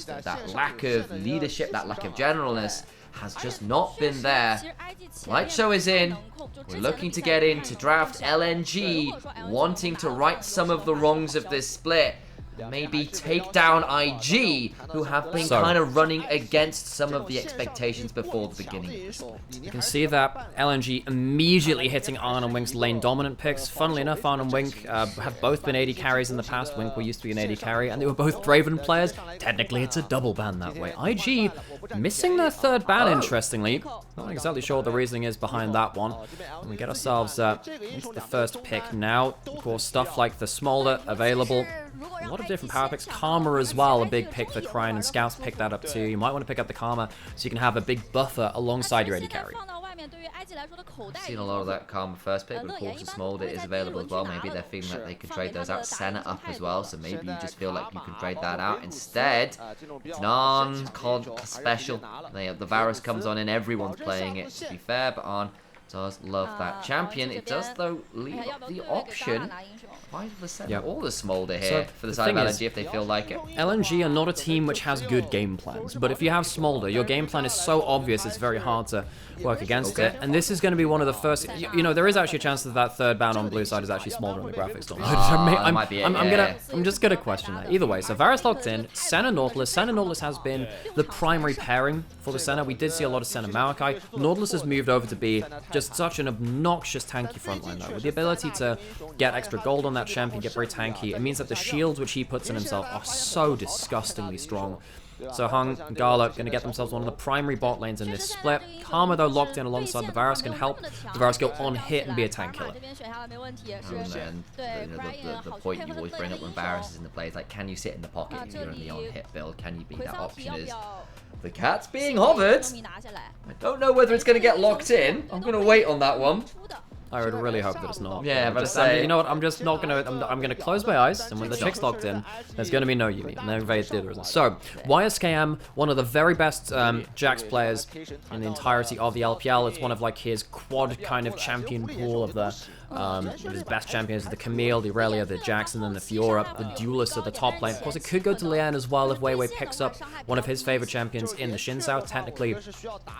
That lack of leadership, that lack of generalness has just not been there. Light Show is in. We're looking to get in to draft LNG, wanting to right some of the wrongs of this split. Maybe take down IG, who have been kind of running against some of the expectations before the beginning of the split. You can see that LNG immediately hitting Arn and Wink's lane dominant picks. Funnily enough, Arn and Wink have both been AD carries in the past. Wink used to be an AD carry, and they were both Draven players. Technically, it's a double ban that way. IG missing their third ban, interestingly. Not exactly sure what the reasoning is behind that one. And we get ourselves into the first pick now. Of course, stuff like the Smolder available. A lot of different power picks. Karma as well, a big pick for Crane, and Scouts pick that up too. You might want to pick up the Karma so you can have a big buffer alongside your AD carry. Seen a lot of that Karma first pick, but of course the Smolder is available as well. Maybe they're feeling like they could trade those out. Senna up as well, so maybe you just feel like you can trade that out. Instead, non-con special. The Varus comes on and everyone's playing it, to be fair, but Arn does love that champion. It does, though, leave up the option. Why the Senna or the Smolder here for the side of LNG if they feel like it? LNG are not a team which has good game plans, but if you have Smolder, your game plan is so obvious it's very hard to work against it. And this is going to be one of the first. You know, there is actually a chance that that third ban on blue side is actually Smolder in the graphics store. I'm just gonna question that. Either way, so Varus locked in. Senna Nautilus. Senna Nautilus has been the primary pairing for the Senna. We did see a lot of Senna Maokai. Nautilus has moved over to be just such an obnoxious tanky frontline though, with the ability to get extra gold on that champion, get very tanky. It means that the shields which he puts in himself are so disgustingly strong. So Hung and Gala going to get themselves one of the primary bot lanes in this split. Karma, though, locked in alongside the Varus can help the Varus go on hit and be a tank killer. And the point you always bring up when Varus is in the play is like, can you sit in the pocket if you're in the on-hit build? Can you be that option? Is the cat's being hovered. I don't know whether it's going to get locked in. I'm going to wait on that one. I would really hope that it's not. Yeah, but you know what? I'm just not gonna. I'm gonna close my eyes, and when the chick's locked in, there's gonna be no Yumi. No evade the other reason. So, YSKM, one of the very best Jax players in the entirety of the LPL. It's one of like his quad kind of champion pool of the. His best champions are the Camille, the Aurelia, the Jax, and then the Fiora, the duelists at the top lane. Of course, it could go to Lian as well if Weiwei picks up one of his favorite champions in the Xin Zhao. Technically,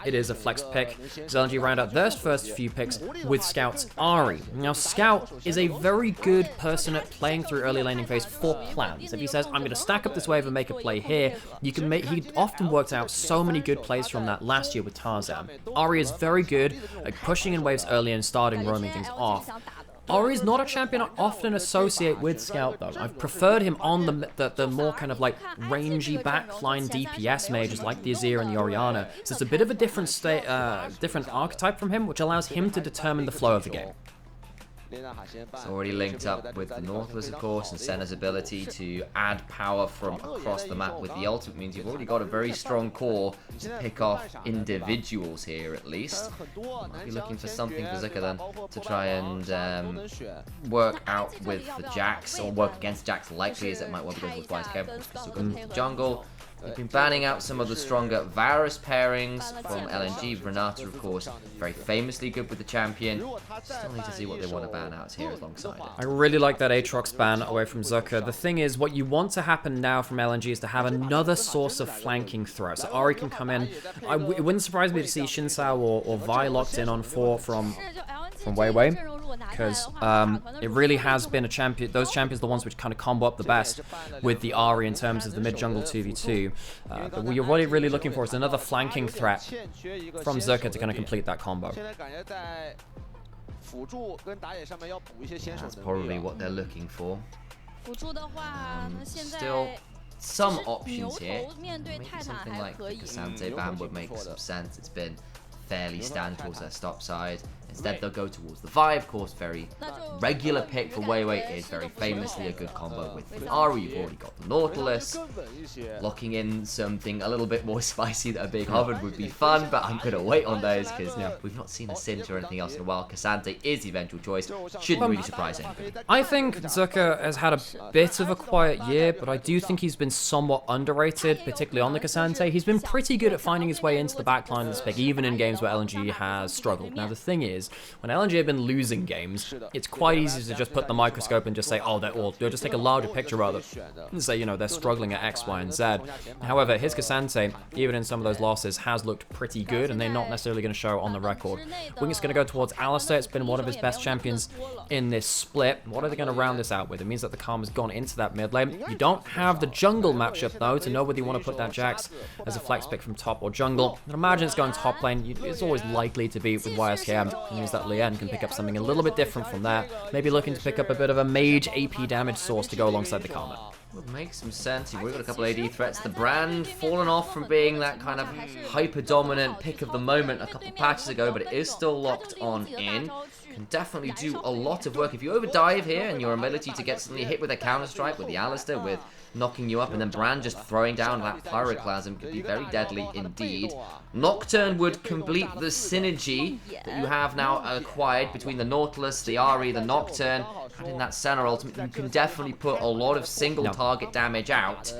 it is a flexed pick. LNG round out their first few picks with Scout's Ahri. Now, Scout is a very good person at playing through early laning phase for plans. If he says, I'm going to stack up this wave and make a play here, you can make. He often worked out so many good plays from that last year with Tarzan. Ahri is very good at pushing in waves early and starting roaming things off. Ahri is not a champion I often associate with Scout, though. I've preferred him on the more kind of like rangy backline DPS mages like the Azir and the Orianna. So it's a bit of a different different archetype from him, which allows him to determine the flow of the game. It's already linked up with the Nautilus, of course, and Senna's ability to add power from across the map with the ultimate means you've already got a very strong core to pick off individuals here, at least. Might be looking for something for Zucker then to try and work out with the Jax, or work against Jax likely as it might well be going with Wise Kev. Still going to jungle. They've been banning out some of the stronger Varus pairings from LNG. Renata, of course, very famously good with the champion. Still need to see what they want to ban out here alongside it. I really like that Aatrox ban away from Zucker. The thing is, what you want to happen now from LNG is to have another source of flanking threat. So Ahri can come in. It wouldn't surprise me to see Xin Zhao or Vi locked in on 4 from Weiwei, because it really has been a champion. Those champions are the ones which kind of combo up the best with the Ahri in terms of the mid-jungle 2v2. But what you're really looking for is another flanking threat from Zucker to kind of complete that combo. That's probably what they're looking for. Still some options here. Maybe something like the Cassante ban would make some sense. It's been fairly stand towards their stop side. Instead, they'll go towards the Vi, of course, very regular pick for Weiwei is very famously a good combo with Ahri. You've already got the Nautilus. Locking in something a little bit more spicy that a big hovered would be fun, but I'm going to wait on those because we've not seen a Cinch or anything else in a while. Cassante is the eventual choice. Shouldn't really surprise anybody. I think Zucker has had a bit of a quiet year, but I do think he's been somewhat underrated, particularly on the Cassante. He's been pretty good at finding his way into the backline of this pick, even in games where LNG has struggled. Now, the thing is, is when LNG have been losing games, it's quite easy to just put the microscope and just say, oh, they'll just take a larger picture rather and say, you know, they're struggling at X, Y, and Z. However, his Cassante, even in some of those losses, has looked pretty good, and they're not necessarily going to show on the record. Wing's going to go towards Alistair. It's been one of his best champions in this split. What are they going to round this out with? It means that the Karma's gone into that mid lane. You don't have the jungle matchup, though, to know whether you want to put that Jax as a flex pick from top or jungle. I'd imagine it's going top lane. It's always likely to be with YSKM. It means that Lien can pick up something a little bit different from there. Maybe looking to pick up a bit of a mage AP damage source to go alongside the Karma. Would make some sense. You've already got a couple AD threats. The brand fallen off from being that kind of hyper-dominant pick of the moment a couple patches ago, but it is still locked on in. Can definitely do a lot of work. If you overdive here and your ability to get suddenly hit with a counter-strike with the Alistair, with knocking you up, and then Brand just throwing down that Pyroclasm could be very deadly indeed. Nocturne would complete the synergy that you have now acquired between the Nautilus, the Ahri, the Nocturne, and in that center ultimate, you can definitely put a lot of single target damage out.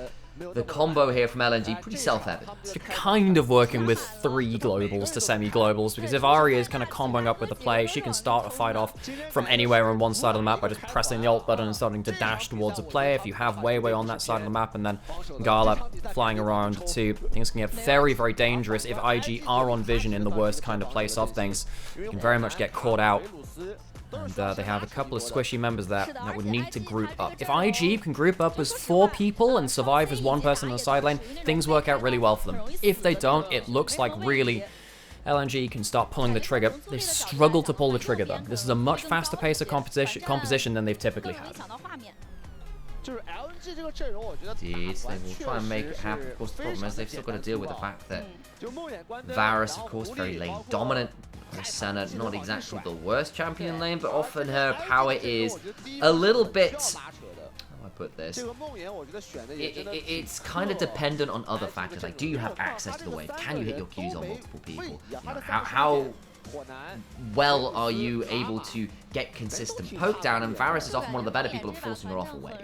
The combo here from LNG, pretty self-evident. You're kind of working with 3 globals to semi-globals, because if Ahri is kind of comboing up with the play, she can start a fight off from anywhere on one side of the map by just pressing the ult button and starting to dash towards a play. If you have Wei Wei on that side of the map and then Gala flying around too, things can get very, very dangerous if IG are on vision in the worst kind of place of things. You can very much get caught out. And they have a couple of squishy members there that would need to group up. If IG can group up as 4 people and survive as 1 person on the side lane, things work out really well for them. If they don't, it looks like really LNG can start pulling the trigger. They struggle to pull the trigger though. This is a much faster pace of composition than they've typically had. Indeed, they will try and make it happen. Of course, the problem is they've still got to deal with the fact that Varus, of course, very lane dominant. Senna, not exactly the worst champion lane, but often her power is a little bit... How do I put this? It's kind of dependent on other factors. Like, do you have access to the wave? Can you hit your Qs on multiple people? You know, how well are you able to get consistent poke down? And Varus is often one of the better people at forcing her off a wave.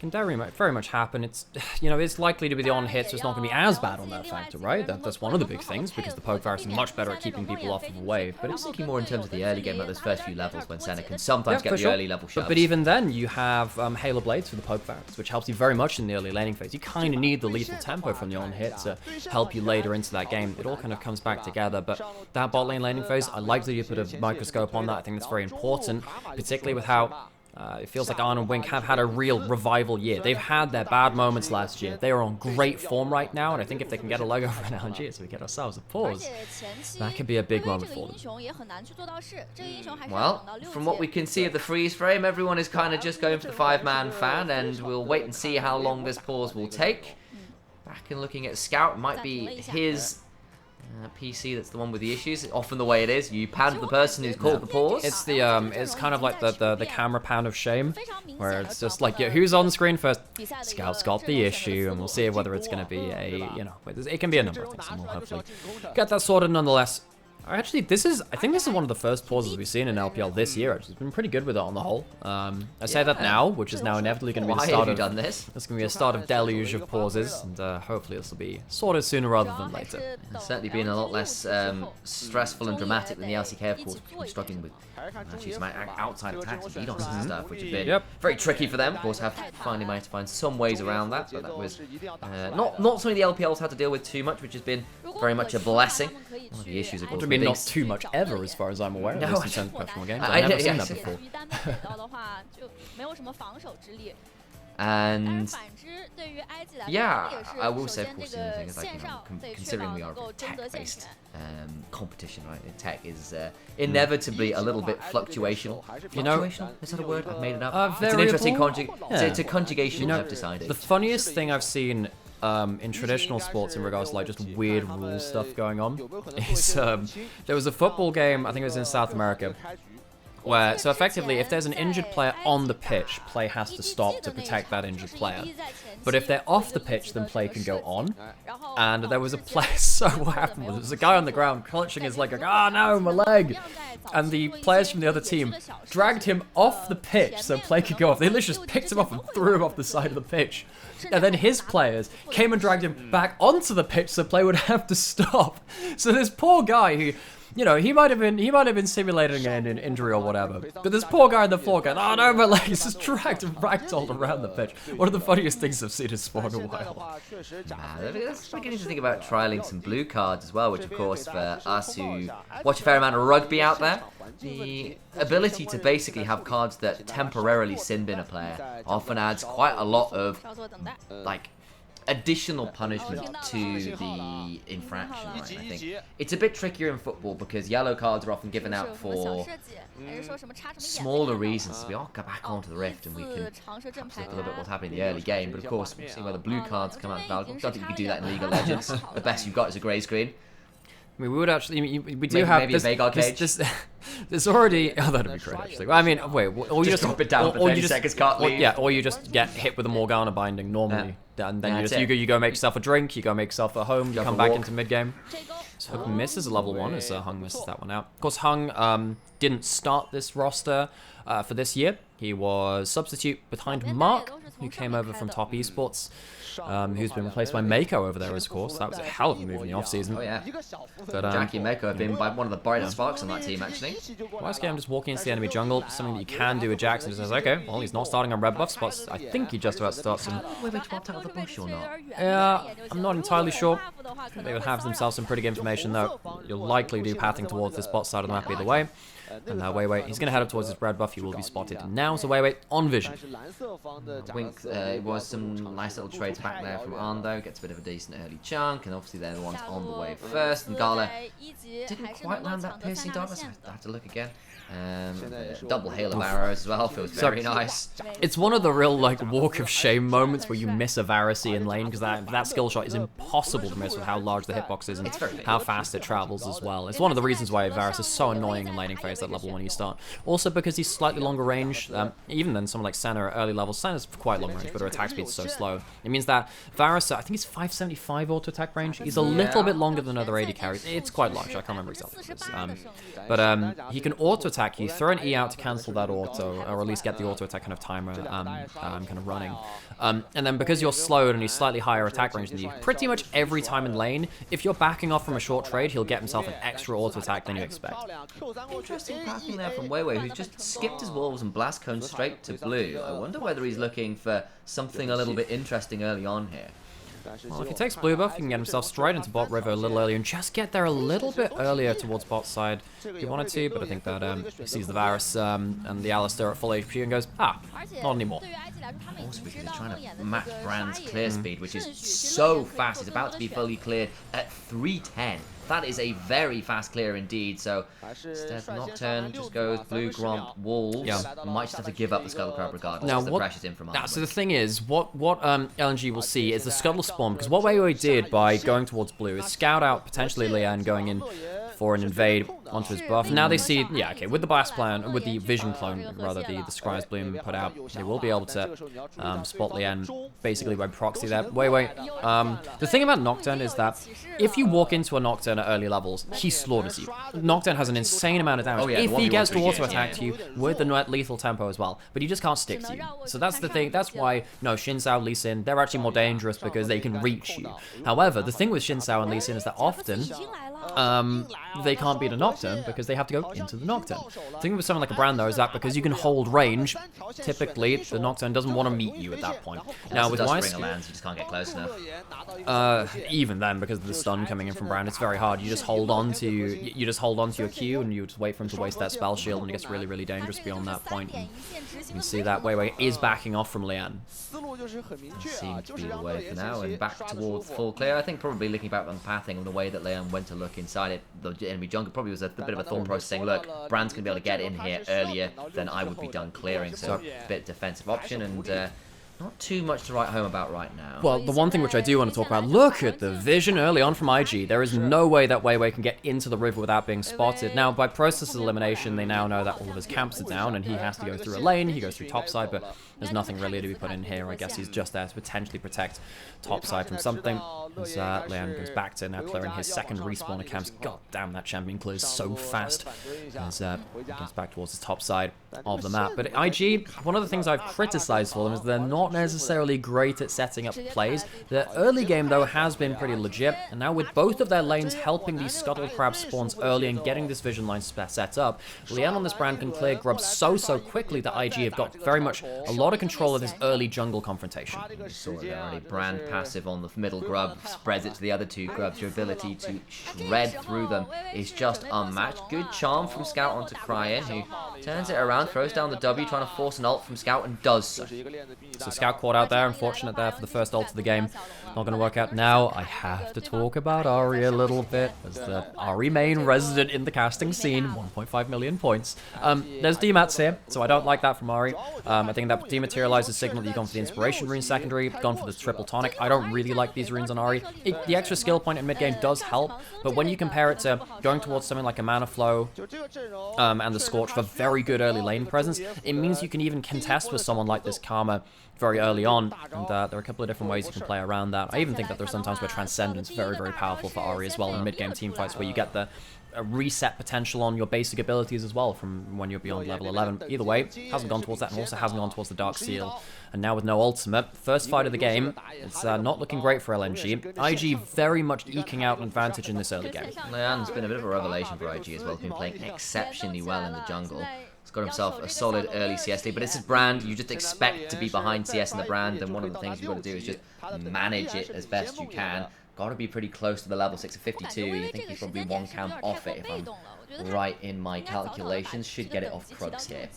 Can very much happen. It's, you know, it's likely to be the on hit, so it's not going to be as bad on that factor, right? That's one of the big things, because the poke Varus is much better at keeping people off of a wave. But it's thinking more in terms of the early game, like those first few levels when Senna can sometimes get the early level shots. But even then, you have Halo Blades for the poke Varus, which helps you very much in the early laning phase. You kind of need the lethal tempo from the on hit to help you later into that game. It all kind of comes back together. But that bot lane laning phase, I like that you put a microscope on that. I think that's very important, particularly with how it feels like Arn and Wink have had a real revival year. They've had their bad moments last year. They are on great form right now, and I think if they can get a leg over an LNG, so we get ourselves a pause, that could be a big moment for them. Well, from what we can see of the freeze frame, everyone is kind of just going for the 5-man fan, and we'll wait and see how long this pause will take. Back and looking at Scout, might be his... PC that's the one with the issues. Often the way it is, you pan the person who's called the pause. It's the it's kind of like the camera pan of shame, where it's just like, yeah, who's on screen first? Scout's got the issue, and we'll see whether it's going to be a, you know, it can be a number of things, and we'll hopefully get that sorted nonetheless. Actually, I think this is one of the first pauses we've seen in LPL this year. It's been pretty good with it on the whole. I say that now, which is now inevitably going to be the start of... It's going to be a start of deluge of pauses, and hopefully this will be sorted sooner rather than later. It's certainly been a lot less stressful and dramatic than the LCK, of course, which struggling with actually some outside attacks and DDoS and stuff, which have been very tricky for them. Of course, have finally managed to find some ways around that, but that was not something the LPL's had to deal with too much, which has been very much a blessing. One of the issues, of course, not too much ever, as far as I'm aware. No, in terms of professional games, I've never seen that before. And yeah, I will say, of course, the thing is, like, you know, considering we are a tech-based competition, right? Tech is inevitably a little bit fluctuational. You know, is that a word? I've made it up. It's an interesting it's a conjugation, you know, I've decided. The funniest thing I've seen in traditional sports in regards to like just weird rule stuff going on is there was a football game, I think it was in South America, where, so effectively, if there's an injured player on the pitch, play has to stop to protect that injured player. But if they're off the pitch, then play can go on. And there was a player, so what happened was, there was a guy on the ground clutching his leg, like, oh no, my leg! And the players from the other team dragged him off the pitch so play could go off. They literally just picked him up and threw him off the side of the pitch. And then his players came and dragged him back onto the pitch so play would have to stop. So this poor guy who you know, he might have been simulating an injury or whatever. But this poor guy in the floor going, oh no, my leg is just dragged and ragdolled around the pitch. One of the funniest things I've seen in sport in a while. It's beginning to think about trialing some blue cards as well, which of course for us who watch a fair amount of rugby out there, the ability to basically have cards that temporarily sin bin a player often adds quite a lot of like additional punishment to the infraction, right? I think it's a bit trickier in football because yellow cards are often given out for smaller reasons. So we all go back onto the rift and we can perhaps look a little bit what's happening in the early game. But of course, we'll see where the blue cards come out valuable. Don't think you can do that in League of Legends. The best you've got is a grey screen. I mean, we would actually, we do have maybe a Vagar cage. There's already, oh, that'd be great actually. I mean, wait, or you just drop it down for 30 seconds, can't leave. Yeah, or you just get hit with a Morgana binding normally. And then you go make yourself a drink, you go make yourself a home, you come back into mid game. So Hook misses a level 1 as Hung misses that one out. Of course, Hung didn't start this roster for this year. He was substitute behind Mark, who came over from Top Esports, who's been replaced by Mako over there, of course. That was a hell of a move in the offseason. Oh, yeah. But, Jackie and Mako have been one of the brightest sparks on that team, actually. YSKM just walking into the enemy jungle, something that you can do with Jackson. Just says, okay, well, he's not starting on red buff spots. I think he just about starts him. Will they drop out of the bush or not? Yeah, I'm not entirely sure. They would have themselves some pretty good information, though. You'll likely do pathing towards this bot side of the map either way. And Weiwei, he's going to head up towards his red buff. He will be spotted now. So Weiwei on vision. Wink, it was some nice little trades back there from Ando. Gets a bit of a decent early chunk. And obviously they're the ones on the way first. And Gala didn't quite land that piercing darkness. I have to look again. Double hail of arrows as well. Feels very nice. It's one of the real like walk of shame moments where you miss a Varusy in lane because that skill shot is impossible to miss with how large the hitbox is and how fast it travels as well. It's one of the reasons why Varus is so annoying in laning phase at level 1 you start. Also because he's slightly longer range, even than someone like Senna at early levels. Senna's quite long range, but her attack speed is so slow. It means that Varus, I think he's 575 auto attack range. He's a little bit longer than other AD carries. It's quite large. I can't remember exactly what it is. But he can auto attack you, throw an E out to cancel that auto, or at least get the auto attack kind of timer kind of running. And then because you're slowed and he's slightly higher attack range than you, pretty much every time in lane, if you're backing off from a short trade, he'll get himself an extra auto attack than you expect. Interesting pathing there from Weiwei, who's just skipped his walls and blast cone straight to blue. I wonder whether he's looking for something a little bit interesting early on here. Well, if he takes blue buff, he can get himself straight into bot river a little earlier and just get there a little bit earlier towards bot side. He wanted to, but I think that he sees the Varus and the Alistar at full HP and goes, not anymore. Also because he's trying to match Brand's clear speed, which is so fast. He's about to be fully cleared at 310. That is a very fast clear indeed. So instead Nocturne just goes blue Gromp Wolves. Might just have to give up the Scuttle Crab regardless. Now the pressure's in from Now, so the thing is, what LNG will see is the Scuttle spawn, because what Weiwei did by going towards blue is scout out potentially Lian going in for an invade onto his buff. Now they see, with the blast plan, with the vision clone, rather, the Scry's Bloom put out, they will be able to spot Lian basically by proxy there. The thing about Nocturne is that if you walk into a Nocturne at early levels, he slaughters you. Nocturne has an insane amount of damage if he gets to auto attack to you with the lethal tempo as well, but he just can't stick to you. So that's the thing. That's why Xin Zhao, Lee Sin, they're actually more dangerous because they can reach you. However, the thing with Xin Zhao and Lee Sin is that often they can't beat a Nocturne because they have to go into the Nocturne. The thing with someone like a Brand though is that because you can hold range, typically the Nocturne doesn't want to meet you at that point. Now with YSKM, you just can't get close enough. Even then, because of the stun coming in from Brand, it's very hard. You just hold on to your Q and you just wait for him to waste that spell shield, and it gets really, really dangerous beyond that point. And you can see that Weiwei is backing off from Lian. Seems to be the way for now, and back towards full clear. I think probably looking back on the pathing and the way that Lian went to look inside it, the enemy jungle probably was a bit of a thought process saying, look, Brand's going to be able to get in here earlier than I would be done clearing, so a bit defensive option, and not too much to write home about right now. Well, the one thing which I do want to talk about, look at the vision early on from IG. There is no way that Weiwei can get into the river without being spotted. Now, by process of elimination, they now know that all of his camps are down and he has to go through a lane, he goes through topside, but There's nothing really to be put in here. I guess he's just there to potentially protect top side from something. As Leon goes back to now clearing his second respawn attempts. God damn, that champion clears so fast. As goes back towards his top side of the map. But IG, one of the things I've criticized for them is they're not necessarily great at setting up plays. Their early game, though, has been pretty legit. And now with both of their lanes helping these scuttle crab spawns early and getting this vision line set up, Leon on this brand can clear grubs so quickly that IG have got very much a lot of control of this early jungle confrontation. You saw it there already. Brand passive on the middle grub, spreads it to the other two grubs. Your ability to shred through them is just unmatched. Good charm from Scout onto Cryin, who turns it around, throws down the W, trying to force an ult from Scout, and does so. So Scout caught out there, unfortunate there for the first ult of the game. Not going to work out now. I have to talk about Ahri a little bit, as the Ahri main resident in the casting scene, 1.5 million points. There's demats here, so I don't like that from Ahri. I think that dematerializes signal that you've gone for the inspiration rune secondary, gone for the triple tonic. I don't really like these runes on Ahri. The extra skill point in mid game does help, but when you compare it to going towards something like a mana flow and the Scorch for very good early lane presence, it means you can even contest with someone like this Karma very early on, and there are a couple of different ways you can play around that. I even think that there's sometimes where Transcendence is very powerful for Ahri as well in mid-game teamfights, where you get the reset potential on your basic abilities as well from when you're beyond level 11. Either way, hasn't gone towards that, and also hasn't gone towards the Dark Seal. And now with no ultimate, first fight of the game, it's not looking great for LNG. IG very much eking out an advantage in this early game. Leon's been a bit of a revelation for IG as well. He's been playing exceptionally well in the jungle. He's got himself a solid early CS lead, but it's his brand. You just expect to be behind CS in the brand, and one of the things you've got to do is just manage it as best you can. Got to be pretty close to the level 6 of 52. You think he's probably one camp off it, if I'm right in my calculations. Should get it off Krugs here.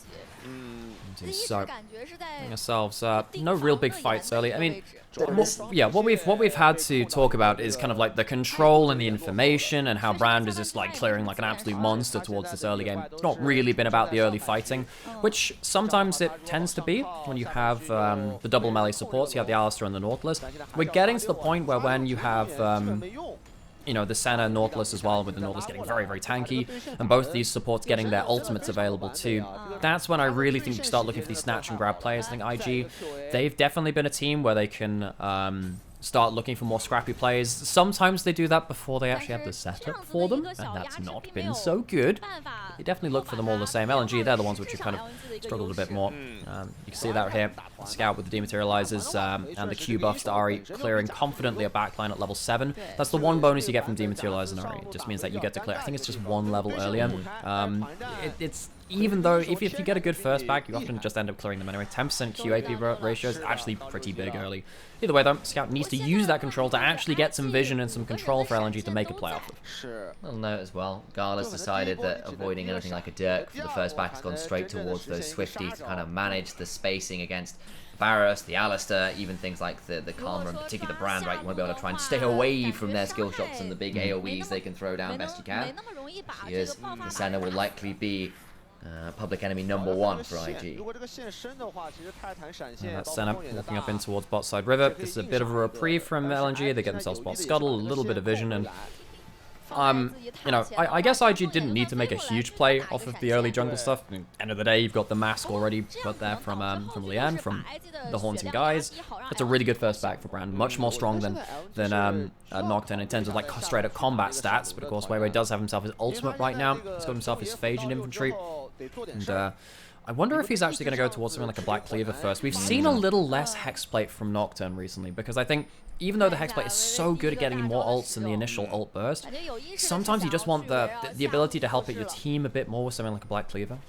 So, ourselves no real big fights early. I mean, what we've had to talk about is kind of like the control and the information, and how Brand is just like clearing like an absolute monster towards this early game. It's not really been about the early fighting, which sometimes it tends to be when you have the double melee supports. You have the Alistar and the Nautilus. We're getting to the point where when you have you know, the Senna Nautilus as well, with the Nautilus getting very tanky, and both these supports getting their ultimates available too. That's when I really think you start looking for these snatch and grab players. I think IG, they've definitely been a team where they can start looking for more scrappy players. Sometimes they do that before they actually have the setup for them, and that's not been so good. You definitely look for them all the same. LNG, they're the ones which have kind of struggled a bit more. You can see that here. Scout with the dematerializers and the Q buffs to Ahri, clearing confidently a backline at level 7. That's the one bonus you get from dematerializer and Ahri. It just means that you get to clear, I think it's just one level earlier. It's even though if you get a good first back, you often just end up clearing them anyway. 10% QAP ratio is actually pretty big early. Either way though, Scout needs to use that control to actually get some vision and some control for LNG to make a play off of. Little note as well, Gala's decided that avoiding anything like a Dirk for the first back has gone straight towards those Swifties to kind of manage the spacing against Varus, the Alistar, even things like the Karma, and particularly the Brand, right? You want to be able to try and stay away from their skill shots and the big AoEs they can throw down best you can. Here's the Senna will likely be public enemy #1 for IG. And that's Senna walking up in towards bot side river. This is a bit of a reprieve from LNG. They get themselves bot scuttle, a little bit of vision, and you know, I guess IG didn't need to make a huge play off of the early jungle stuff. I mean, end of the day, you've got the mask already put there from Leanne, from the Haunting Guys. That's a really good first back for Brand, much more strong than Nocturne in terms of like straight up combat stats. But of course, Weiwei does have himself his ultimate right now. He's got himself his Phasian infantry, and I wonder if he's actually going to go towards something like a Black Cleaver first. We've seen a little less Hexplate from Nocturne recently, because I think even though the Hexplate is so good at getting more ults in the initial ult burst, sometimes you just want the ability to help out your team a bit more with something like a Black Cleaver.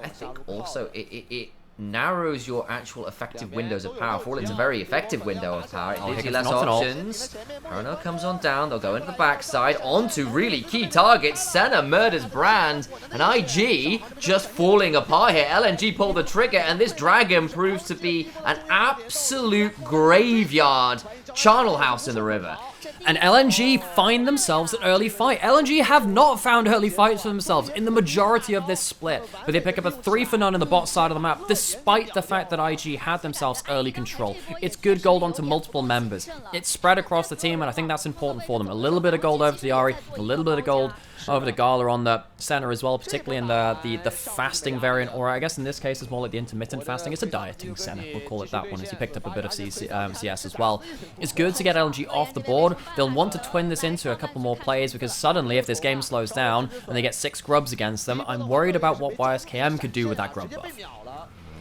I think also it narrows your actual effective windows of power. For all, it's a very effective window of power. It gives you less options. Chrono comes on down. They'll go into the backside. Onto really key targets. Senna murders Brand. And IG just falling apart here. LNG pull the trigger. And this dragon proves to be an absolute graveyard charnel house in the river. And LNG find themselves an early fight. LNG have not found early fights for themselves in the majority of this split, but they pick up a 3-for-none in the bot side of the map, despite the fact that IG had themselves early control. It's good gold onto multiple members. It's spread across the team, and I think that's important for them. A little bit of gold over to the Ahri, a little bit of gold over to Gala on the center as well, particularly in the fasting variant, or I guess in this case it's more like the intermittent fasting. It's a dieting center, we'll call it that one, as he picked up a bit of CS as well. It's good to get LNG off the board. They'll want to twin this into a couple more plays, because suddenly if this game slows down and they get 6 grubs against them, I'm worried about what YSKM could do with that grub buff.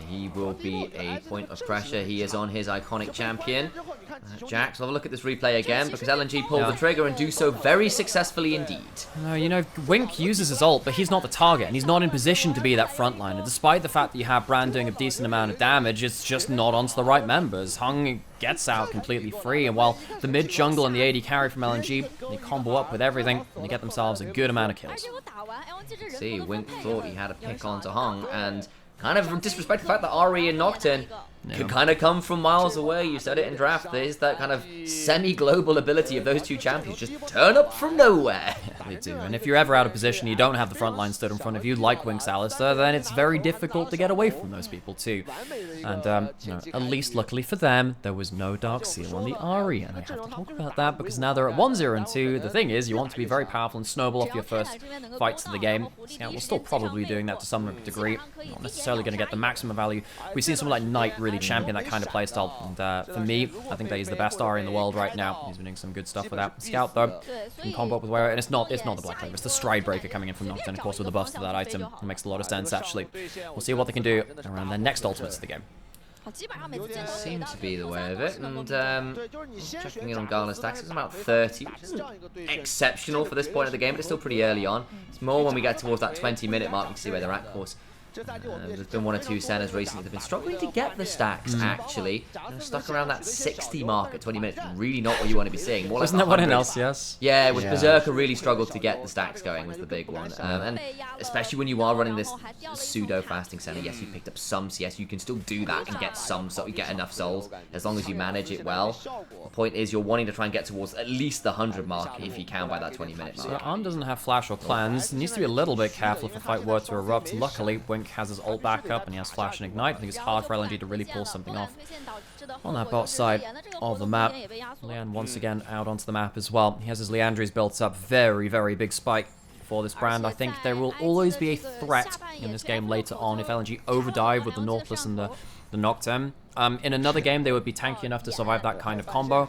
He will be a point of pressure. He is on his iconic champion. Jax, have a look at this replay again, because LNG pulled the trigger and do so very successfully indeed. No, you know, Wink uses his ult, but he's not the target, and he's not in position to be that frontliner. Despite the fact that you have Brand doing a decent amount of damage, it's just not onto the right members. Hung gets out completely free, and while the mid jungle and the AD carry from LNG, they combo up with everything, and they get themselves a good amount of kills. See, Wink thought he had a pick onto Hung, and kind of disrespect the fact that Ari and Nocturne could kind of come from miles away. You said it in draft. There's that kind of semi-global ability of those two champions. Just turn up from nowhere. Yeah, they do. And if you're ever out of position, you don't have the front line stood in front of you, like Wink's Alistair, then it's very difficult to get away from those people too. And you know, at least luckily for them, there was no Dark Seal on the Ari. And I have to talk about that, because now they're at 1-0 and 2. The thing is, you want to be very powerful and snowball off your first fights of the game. Scout will still probably be doing that to some degree. Not necessarily going to get the maximum value. We've seen someone like Knight really champion that kind of playstyle, and for me, I think that he's the best Ari in the world right now. He's been doing some good stuff with that. Scout though can combo up with where, and it's not the Black Clover, it's the Stride Breaker coming in from Nocturne, of course, with the buffs to that item. It makes a lot of sense actually. We'll see what they can do around their next ultimates of the game. Seems to be the way of it, and checking in on Gala's stacks, it's about 30, which isn't exceptional for this point of the game, but it's still pretty early on. It's more when we get towards that 20-minute mark, we can see where they're at, of course. There's been 1 or 2 centers recently that have been struggling to get the stacks, actually. Stuck around that 60 mark at 20 minutes. Really not what you want to be seeing. More like Isn't that what in LCS? Yeah, it was Berserker really struggled to get the stacks going, was the big one. And especially when you are running this pseudo-fasting center, yes, you picked up some CS. You can still do that and get get enough souls, as long as you manage it well. The point is, you're wanting to try and get towards at least the 100 mark, if you can, by that 20-minute mark. So Arm doesn't have flash or cleanse. He needs to be a little bit careful if a fight were to erupt. Luckily, Wink has his ult back up and he has flash and ignite. I think it's hard for LNG to really pull something off on that bot side of the map. Leanne once again out onto the map as well. He has his Leandries built up. Very, very big spike for this Brand. I think there will always be a threat in this game later on if LNG overdive with the Nautilus and the Nocturne. In another game, they would be tanky enough to survive that kind of combo.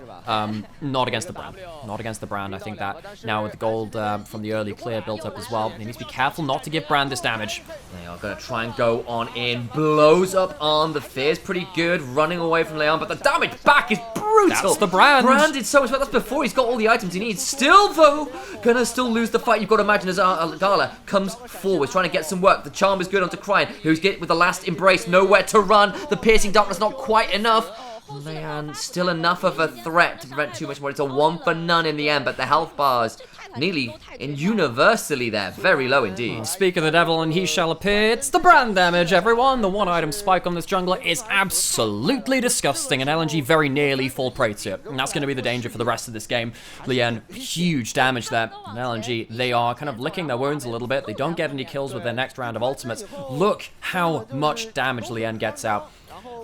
Not against the Brand. Not against the Brand. I think that now with the gold from the early clear built up as well, he needs to be careful not to give Brand this damage. They are going to try and go on in. Blows up on the Fear's pretty good. Running away from Leon, but the damage back is brutal. That's the Brand. Brand did so much, but that's before he's got all the items he needs. Still, though, gonna still lose the fight. You've got to imagine as Gala comes forward, trying to get some work. The charm is good onto Cryin, who's get with the last embrace. Nowhere to run. The piercing darkness not quite enough. Man, still enough of a threat to prevent too much more. It's a 1 for none in the end, but the health bars nearly and universally there. Very low indeed. Speak of the devil and he shall appear. It's the Brand damage, everyone. The 1 item spike on this jungler is absolutely disgusting, and LNG very nearly fall prey to it. And that's going to be the danger for the rest of this game. Lian, huge damage there. And LNG, they are kind of licking their wounds a little bit. They don't get any kills with their next round of ultimates. Look how much damage Lian gets out.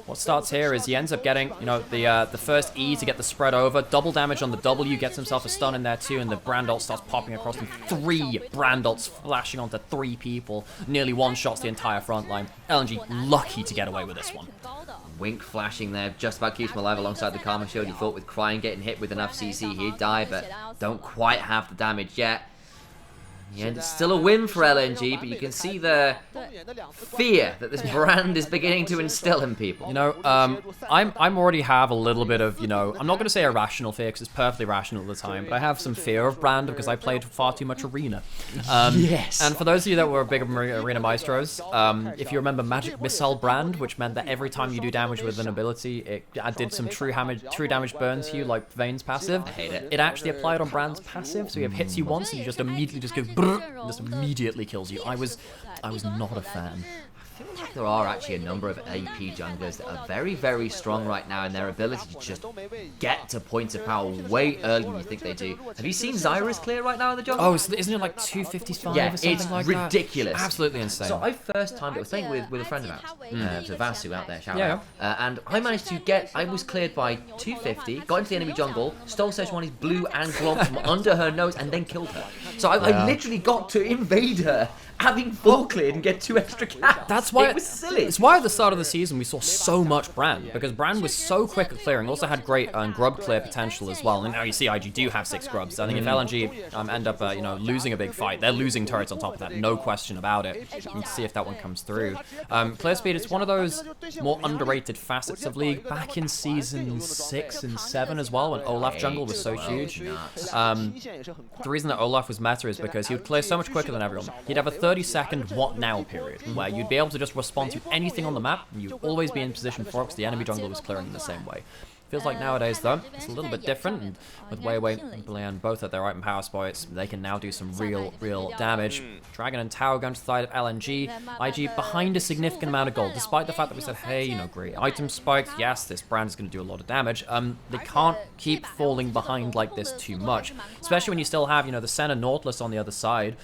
What starts here is he ends up getting, you know, the first E to get the spread over. Double damage on the W, gets himself a stun in there too, and the Brand ult starts popping across him. 3 Brand ults flashing onto 3 people. Nearly one-shots the entire front line. LNG lucky to get away with this one. Wink flashing there, just about keeps him alive alongside the Karma Shield. He thought with Cryin getting hit with enough CC he'd die, but don't quite have the damage yet. Yeah, it's still a win for LNG, but you can see the fear that this Brand is beginning to instill in people. You know, I'm already have a little bit of, you know, I'm not going to say irrational fear because it's perfectly rational at the time, but I have some fear of Brand because I played far too much Arena. Yes. And for those of you that were big Arena maestros, if you remember Magic Missile Brand, which meant that every time you do damage with an ability, it did some true damage burn to you, like Vayne's passive. I hate it. It actually applied on Brand's passive, so he hits you once and you just immediately just go brrr, and just immediately kills you. I was not a fan. feel like there are actually a number of AP junglers that are very, very strong right now in their ability to just get to points of power way earlier than you think they do. Have you seen Zyra's clear right now in the jungle? Oh, isn't it like 255 yeah, or something it's like ridiculous. That? Absolutely insane. So I first timed it. I was playing with a friend of ours, so Vasu out there, shout Yeah. out. And I managed to get, I was cleared by 250, got into the enemy jungle, stole Sejuani's blue and glomp from under her nose, and then killed her. So I literally got to invade her, having full cleared and get 2 extra caps. That's why it was silly. It's why at the start of the season we saw so much Brand, because Brand was so quick at clearing, also had great grub clear potential as well. And now you see IG do have 6 grubs. I think if LNG end up you know, losing a big fight, they're losing turrets on top of that, no question about it. We need to see if that one comes through. Clear speed, it's one of those more underrated facets of League. Back in season 6 and 7 as well, when Olaf jungle was so huge. The reason that Olaf was meta is because he would clear so much quicker than everyone. He'd have a 30-second what now period, where you'd be able to just respond to anything on the map, and you'd always be in position for it because the enemy jungle was clearing in the same way. Feels like nowadays, though, it's a little bit different, and with Weiwei and Bland both at their item power spots, they can now do some real damage. Dragon and Tower going to the side of LNG. IG behind a significant amount of gold, despite the fact that we said, hey, you know, great item spiked, yes, this Brand is going to do a lot of damage. They can't keep falling behind like this too much, especially when you still have, you know, the Senna Nautilus on the other side,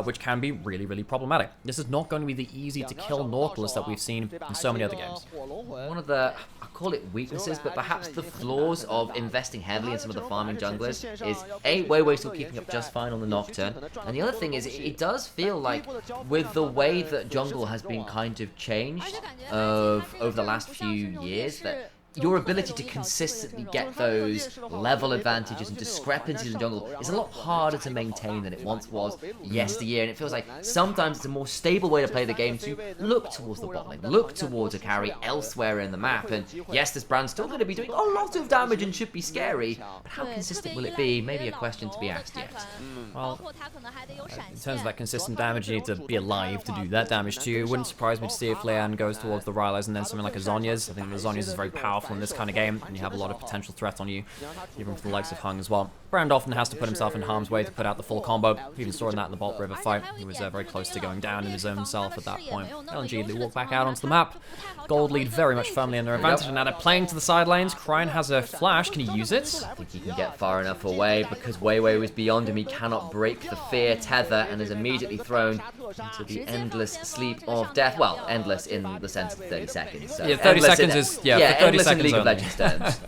which can be really problematic. This is not going to be the easy to kill Nautilus that we've seen in so many other games. One of the, I call it weaknesses, but perhaps the flaws of investing heavily in some of the farming junglers is A, Weiwei still keeping up just fine on the Nocturne, and the other thing is it does feel like with the way that jungle has been kind of changed over the last few years, that your ability to consistently get those level advantages and discrepancies in the jungle is a lot harder to maintain than it once was yesteryear, and it feels like sometimes it's a more stable way to play the game to look towards the bot lane, look towards a carry elsewhere in the map, and yes, this Brand's still going to be doing a lot of damage and should be scary, but how consistent will it be? Maybe a question to be asked yet. Well, in terms of that consistent damage, you need to be alive to do that damage too. It wouldn't surprise me to see if Leanne goes towards the Rylai's and then something like a Zhonya's. I think the Zhonya's is very powerful in this kind of game, and you have a lot of potential threat on you, even from the likes of Hung as well. Brand often has to put himself in harm's way to put out the full combo. We even saw that in the Bolt River fight. He was very close to going down in his own self at that point. LNG, they walk back out onto the map. Gold lead very much firmly in their advantage, and now they're playing to the side lanes. Cryan has a flash. Can he use it? I think he can get far enough away because Weiwei was beyond him. He cannot break the fear tether and is immediately thrown into the endless sleep of death. Well, endless in the sense of 30 seconds. So yeah, 30 seconds is, yeah, for 30 endless seconds in League of Legends terms.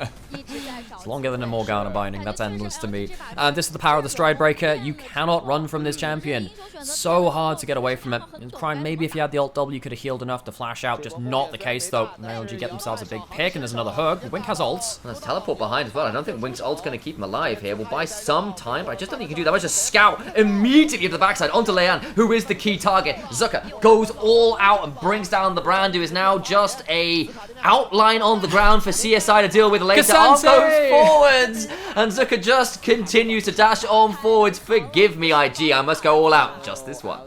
It's longer than a Morgana binding. That's endless to me. This is the power of the Stride Breaker. You cannot run from this champion. So hard to get away from it. And Cryan, maybe if you had the Alt W, you could have healed enough to flash out. Just not the case, though. LNG get themselves a big pick, and there's another hook. Wink has ults. And there's teleport behind as well. I don't think Wink's ult's going to keep him alive here. We'll buy some time, but I just don't think he can do that much. Just scout immediately to the backside onto Leanne, who is the key target. Zucker goes all out and brings down the Brand, who is now just a outline on the ground for CSI to deal with later. Off goes forwards, and Zucker just continues to dash on forwards. Forgive me, IG, I must go all out just this one.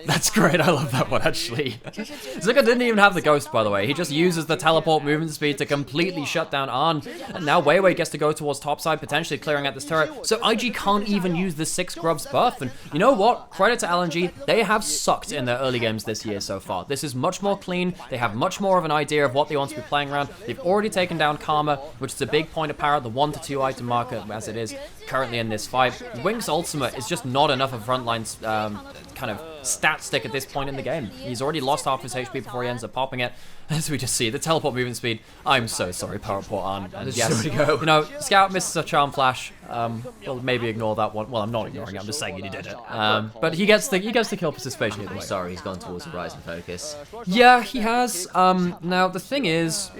That's great, I love that one, actually. Zucker didn't even have the ghost, by the way. He just uses the teleport movement speed to completely shut down Arn. And now Weiwei gets to go towards topside, potentially clearing out this turret. So IG can't even use the 6 grubs buff. And you know what? Credit to LNG, they have sucked in their early games this year so far. This is much more clean. They have much more of an idea of what they want to be playing around. They've already taken down Karma, which is a big point of power, the 1 to 2 item marker as it is currently in this fight. Wink's ultimate is just not enough of frontline kind of stat stick at this point in the game. He's already lost half his HP before he ends up popping it. As we just see, the teleport movement speed. I'm so sorry, Powerport on. And yes, you know, Scout misses a charm flash. We'll maybe ignore that one. Well, I'm not ignoring it. I'm just saying he did it. But he gets the kill participation either way. Sorry, he's gone towards Horizon Focus. Yeah, he has. Now the thing is,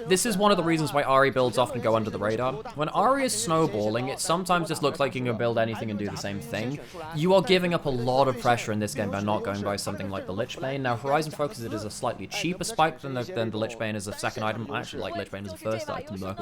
this is one of the reasons why Ahri builds often go under the radar. When Ahri is snowballing, it sometimes just looks like you can build anything and do the same thing. You are giving up a lot of pressure in this game by not going by something like the Lich Bane. Now Horizon Focus, it is a slightly cheaper spike than the Lich Bane as a second item. I actually like Lich Bane as a first item though.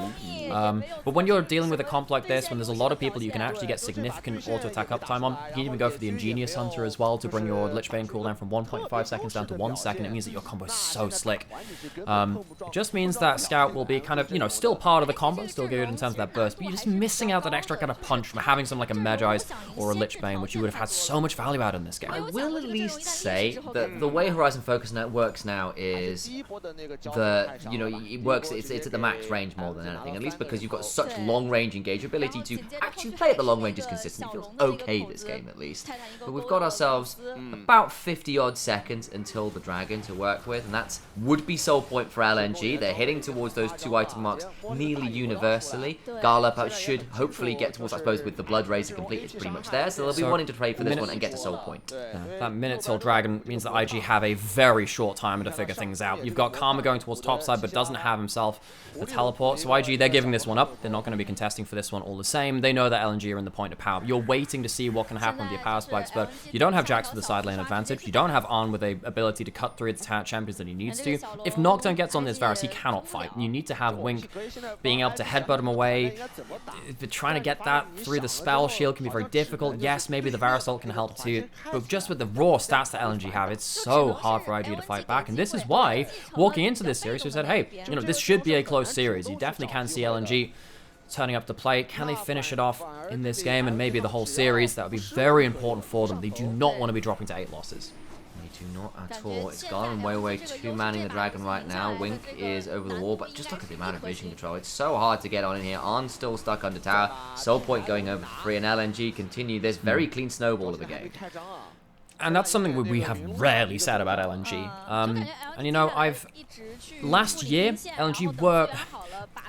But when you're dealing with a comp like this, when there's a lot of people you can actually get significant auto attack uptime on, you can even go for the Ingenious Hunter as well to bring your Lich Bane cooldown from 1.5 seconds down to 1 second. It means that your combo is so slick. It just means that Scout will be kind of, you know, still part of the combo, still good in terms of that burst, but you're just missing out that extra kind of punch from having something like a Magi's or a Lich Bane, which you would have had so much value out in this. this game. I will at least say that the way Horizon Focus Net works now is it works. It's at the max range more than anything. At least because you've got such long range engage ability to actually play at the long ranges consistently. Feels okay this game at least. But we've got ourselves about 50 odd seconds until the dragon to work with, and that's would be soul point for LNG. They're hitting towards those 2 item marks nearly universally. Garlop should hopefully get towards, I suppose, with the Blood Razor complete, it's pretty much there. So they'll be wanting to trade for this one and get to soul point. That minute till dragon means that IG have a very short time to figure things out. You've got Karma going towards topside, but doesn't have himself the teleport. So IG, they're giving this one up. They're not going to be contesting for this one all the same. They know that LNG are in the point of power. You're waiting to see what can happen with your power spikes, but you don't have Jax with the side lane advantage. You don't have Arn with a ability to cut through the champions that he needs to. If Nocturne gets on this Varus, he cannot fight. You need to have Wink being able to headbutt him away. Trying to get that through the spell shield can be very difficult. Yes, maybe the Varus ult can help too, but just with the raw stats that LNG have, it's so hard for IG to fight back. And this is why, walking into this series, we said, hey, this should be a close series. You definitely can see LNG turning up to play. Can they finish it off in this game and maybe the whole series? That would be very important for them. They do not want to be dropping to 8 losses. They do not at all. It's Gala and Weiwei 2-manning the dragon right now. Wink is over the wall, but just look at the amount of vision control. It's so hard to get on in here. Arn's still stuck under tower. Soul point going over for free, and LNG continue this very clean snowball of a game. And that's something we have rarely said about LNG. Last year, LNG were...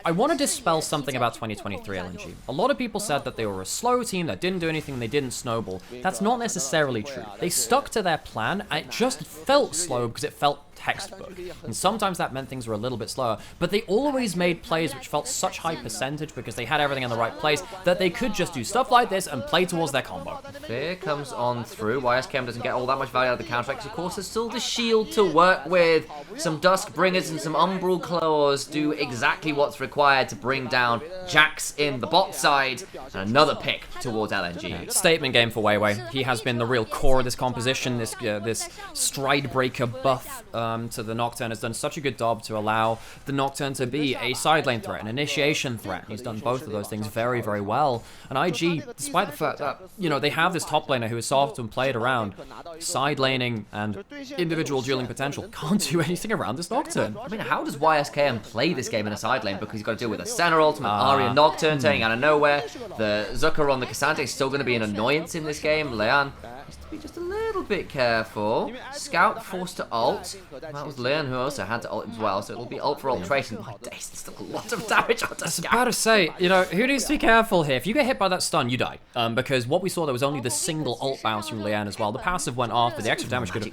I want to dispel something about 2023 LNG. A lot of people said that they were a slow team that didn't do anything, they didn't snowball. That's not necessarily true. They stuck to their plan, and it just felt slow because it felt textbook. And sometimes that meant things were a little bit slower, but they always made plays which felt such high percentage because they had everything in the right place that they could just do stuff like this and play towards their combo. Fear comes on through. YSKM doesn't get all that much value out of the counteracts. Of course, there's still the shield to work with. Some Dusk Bringers and some Umbral Claws do exactly what's required to bring down Jax in the bot side. And another pick towards LNG. Statement game for Weiwei. He has been the real core of this composition. This Stride Breaker buff to the Nocturne has done such a good job to allow the Nocturne to be a side lane threat, an initiation threat. He's done both of those things very, very well. And IG, despite the fact that, they have this top laner who is soft and played around, side laning and individual dueling potential, can't do anything around this Nocturne. I mean, how does YSKM play this game in a side lane? Because he's got to deal with a Senna ultimate, Arya Nocturne turning out of nowhere. The Zucker on the Cassandra is still going to be an annoyance in this game. Leon has to be just a little bit careful. Scout forced to ult. That was Leon who also had to ult as well, so it'll be ult for alteration. My days, there's still a lot of damage onto Scout. I was about to say, who needs to be careful here? If you get hit by that stun, you die. Because what we saw, there was only the single ult bounce from Leon as well. The passive went off, but the extra damage could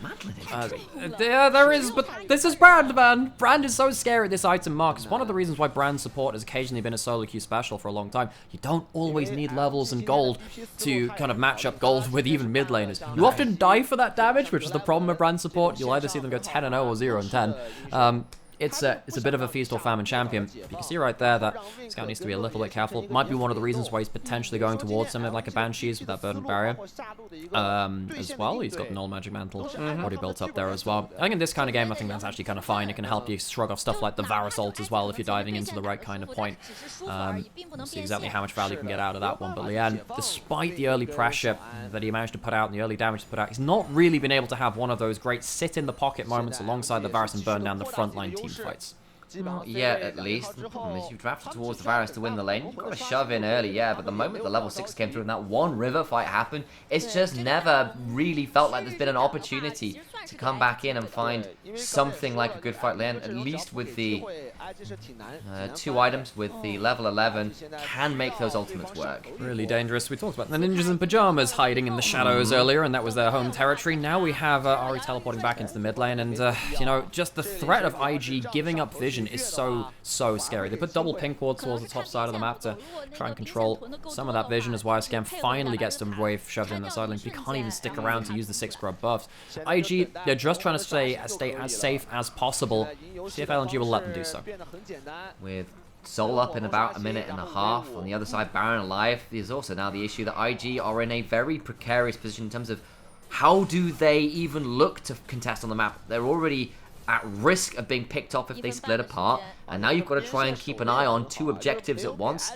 have... yeah, there is, but this is Brand, man. Brand is so scary at this item mark. It's one of the reasons why Brand support has occasionally been a solo queue special for a long time. You don't always need levels and gold to kind of match up gold with even mid laners. You often die for that damage, which is the problem with Brand support. You'll either see them go 10-0 or 0-10. It's a bit of a feast or famine champion. You can see right there that Scout needs to be a little bit careful. Might be one of the reasons why he's potentially going towards something like a Banshees with that Verdant Barrier. As well, he's got the Null Magic Mantle already built up there as well. I think in this kind of game, I think that's actually kind of fine. It can help you shrug off stuff like the Varus ult as well if you're diving into the right kind of point. We'll see exactly how much value you can get out of that one. But Lian, despite the early pressure that he managed to put out and the early damage to put out, he's not really been able to have one of those great sit-in-the-pocket moments alongside the Varus and burn down the frontline team fights. Not yet, at least. The problem is you've drafted towards the Varus to win the lane. You've got to shove in early, yeah, but the moment the level 6 came through and that one river fight happened, it's just never really felt like there's been an opportunity to come back in and find something like a good fight lane, at least with the 2 items with the level 11 can make those ultimates work. Really dangerous. We talked about the ninjas in pajamas hiding in the shadows earlier, and that was their home territory. Now we have Ahri teleporting back into the mid lane, and just the threat of IG giving up vision is so scary. They put double pink wards towards the top side of the map to try and control some of that vision as YSKM finally gets the wave shoved in that side lane. He can't even stick around to use the 6 grub buffs. IG, they're just trying to stay as safe as possible. See if LNG will let them do so. With Soul up in about a minute and a half. On the other side, Baron alive. There's also now the issue that IG are in a very precarious position in terms of how do they even look to contest on the map. They're already at risk of being picked off if they split apart, and now you've got to try and keep an eye on 2 objectives at once.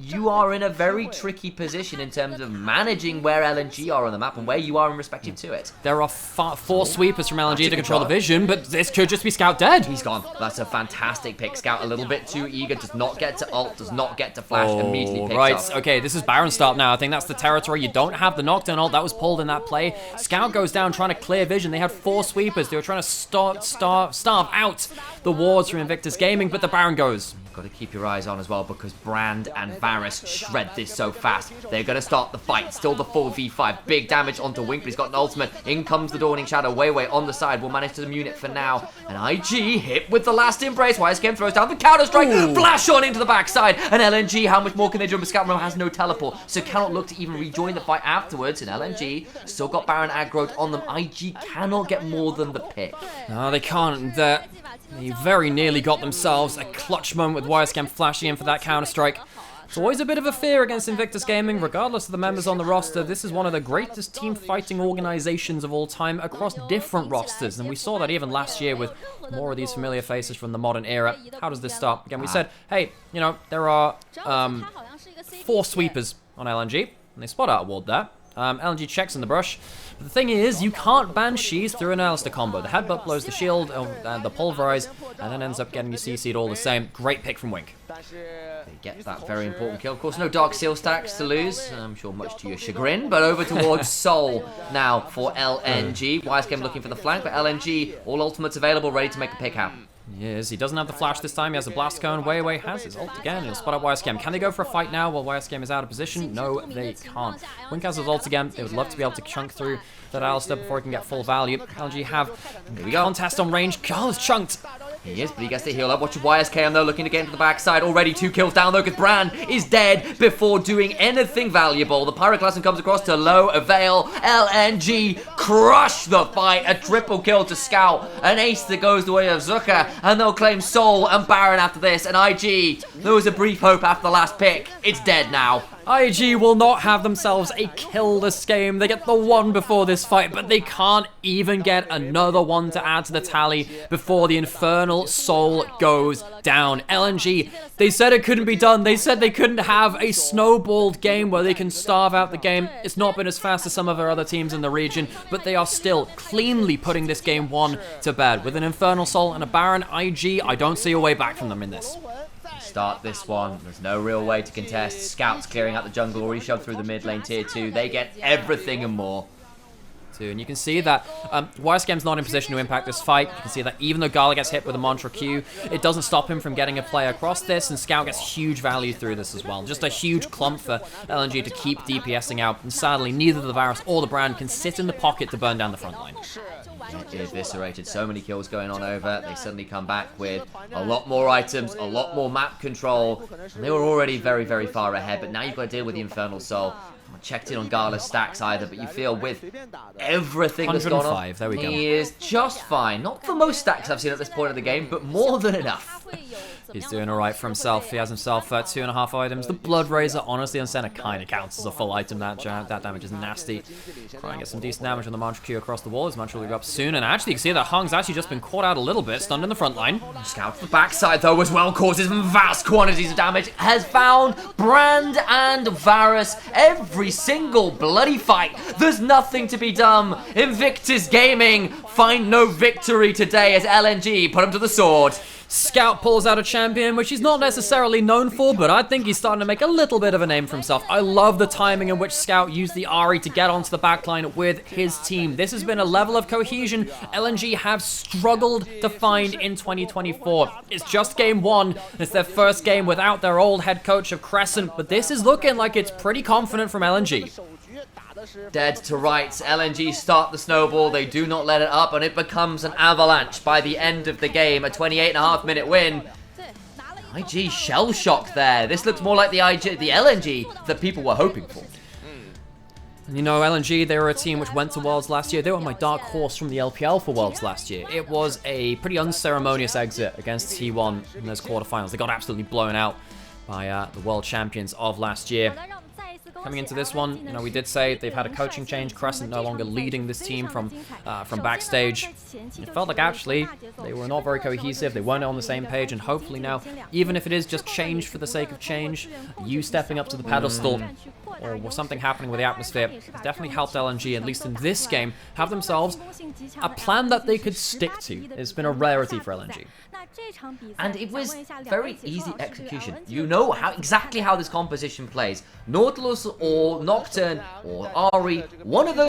you are in a very tricky position in terms of managing where LNG are on the map and where you are in respective to it. There are 4 sweepers from LNG to control the vision, but this could just be Scout dead. He's gone. That's a fantastic pick. Scout a little bit too eager, does not get to ult, does not get to flash, immediately picks right. up. Okay, this is Baron start now. I think that's the territory. You don't have the knockdown ult. That was pulled in that play. Scout goes down trying to clear vision. They had 4 sweepers. They were trying to starve out the wards from Invictus Gaming, but the Baron goes. Got to keep your eyes on as well, because Brand and Varus shred this so fast. They're going to start the fight. Still the 4v5. Big damage onto Wink, but he's got an ultimate. In comes the Dawning Shadow. Weiwei on the side. Will manage to immune it for now. And IG hit with the last embrace. YSKM throws down the counter-strike. Flash on into the backside. And LNG, how much more can they do? But Scout has no teleport, so cannot look to even rejoin the fight afterwards. And LNG still got Baron aggroed on them. IG cannot get more than the pick. No, they can't. They very nearly got themselves a clutch moment with YSKM flashing in for that counter-strike. It's always a bit of a fear against Invictus Gaming, regardless of the members on the roster. This is one of the greatest team fighting organizations of all time across different rosters, and we saw that even last year with more of these familiar faces from the modern era. How does this start? Again, we said, hey, you know, there are 4 sweepers on LNG, and they spot out a ward there. LNG checks in the brush. But the thing is, you can't Banshees through an Alistair combo. The headbutt blows the shield, and the pulverize, and then ends up getting you CC'd all the same. Great pick from Wink. They get that very important kill. Of course, no Dark Seal stacks to lose. I'm sure much to your chagrin. But over towards Soul now for LNG. YSKM looking for the flank, but LNG, all ultimates available, ready to make the pick happen. Yes, he doesn't have the flash this time. He has a blast cone. Weiwei has his ult again. He'll spot out YSKM. Can they go for a fight now while YSKM is out of position? No, they can't. Wink has his ult again. They would love to be able to chunk through that Alistair before he can get full value. LNG have a contest on range. Carl is chunked. He is, but he gets the heal up. Watch YSKM though, looking to get into the backside. Already 2 kills down though, because Bran is dead before doing anything valuable. The Pyroclasm comes across to low avail. LNG crush the fight. A triple kill to Scout. An ace that goes the way of Zucker. And they'll claim Soul and Baron after this. And IG, there was a brief hope after the last pick. It's dead now. IG will not have themselves a kill this game. They get the 1 before this fight, but they can't even get another 1 to add to the tally before the Infernal Soul goes down. LNG, they said it couldn't be done. They said they couldn't have a snowballed game where they can starve out the game. It's not been as fast as some of our other teams in the region, but they are still cleanly putting this game 1 to bed. With an Infernal Soul and a Baron, IG, I don't see a way back from them in this. Start this one. There's no real way to contest. Scouts clearing out the jungle, already shoved through the mid lane tier 2. They get everything and more. And you can see that YSKM's not in position to impact this fight. You can see that even though Gala gets hit with a Mantra Q, it doesn't stop him from getting a play across this, and Scout gets huge value through this as well. Just a huge clump for LNG to keep DPSing out, and sadly, neither the Varus or the Brand can sit in the pocket to burn down the front line. Eviscerated, so many kills going on over. They suddenly come back with a lot more items, a lot more map control. And they were already very, very far ahead, but now you've got to deal with the Infernal Soul. Not checked in on Gala's stacks either, but you feel with everything that's gone on, there we go. He is just fine. Not the most stacks I've seen at this point of the game, but more than enough. He's doing alright for himself. He has himself 2.5 items. The Blood Razor, honestly, on center kind of counts as a full item. That damage is nasty. Try and get some decent damage on the Mantra Q across the wall. His Mantra will be up soon. And actually, you can see that Hung's actually just been caught out a little bit, stunned in the front line. Scout to the backside, though, as well, causes vast quantities of damage. Has found Brand and Varus every single bloody fight. There's nothing to be done. Invictus Gaming find no victory today as LNG put him to the sword. Scout pulls out a champion, which he's not necessarily known for, but I think he's starting to make a little bit of a name for himself. I love the timing in which Scout used the Ahri to get onto the backline with his team. This has been a level of cohesion LNG have struggled to find in 2024. It's just game 1. It's their first game without their old head coach of Crescent, but this is looking like it's pretty confident from LNG. Dead to rights. LNG start the snowball. They do not let it up, and it becomes an avalanche by the end of the game. A 28.5-minute win. IG shell-shocked there. This looks more like the LNG that people were hoping for. You know, LNG, they were a team which went to Worlds last year. They were my dark horse from the LPL for Worlds last year. It was a pretty unceremonious exit against T1 in those quarterfinals. They got absolutely blown out by the world champions of last year. coming into this one, you know, we did say they've had a coaching change. Crescent no longer leading this team from backstage. It felt like actually they were not very cohesive. They weren't on the same page, and hopefully now, even if it is just change for the sake of change, you stepping up to the pedestal or something happening with the atmosphere has definitely helped LNG, at least in this game, have themselves a plan that they could stick to. It's been a rarity for LNG. And it was very easy execution. You know exactly how this composition plays. Nautilus or Nocturne or Ari, one of those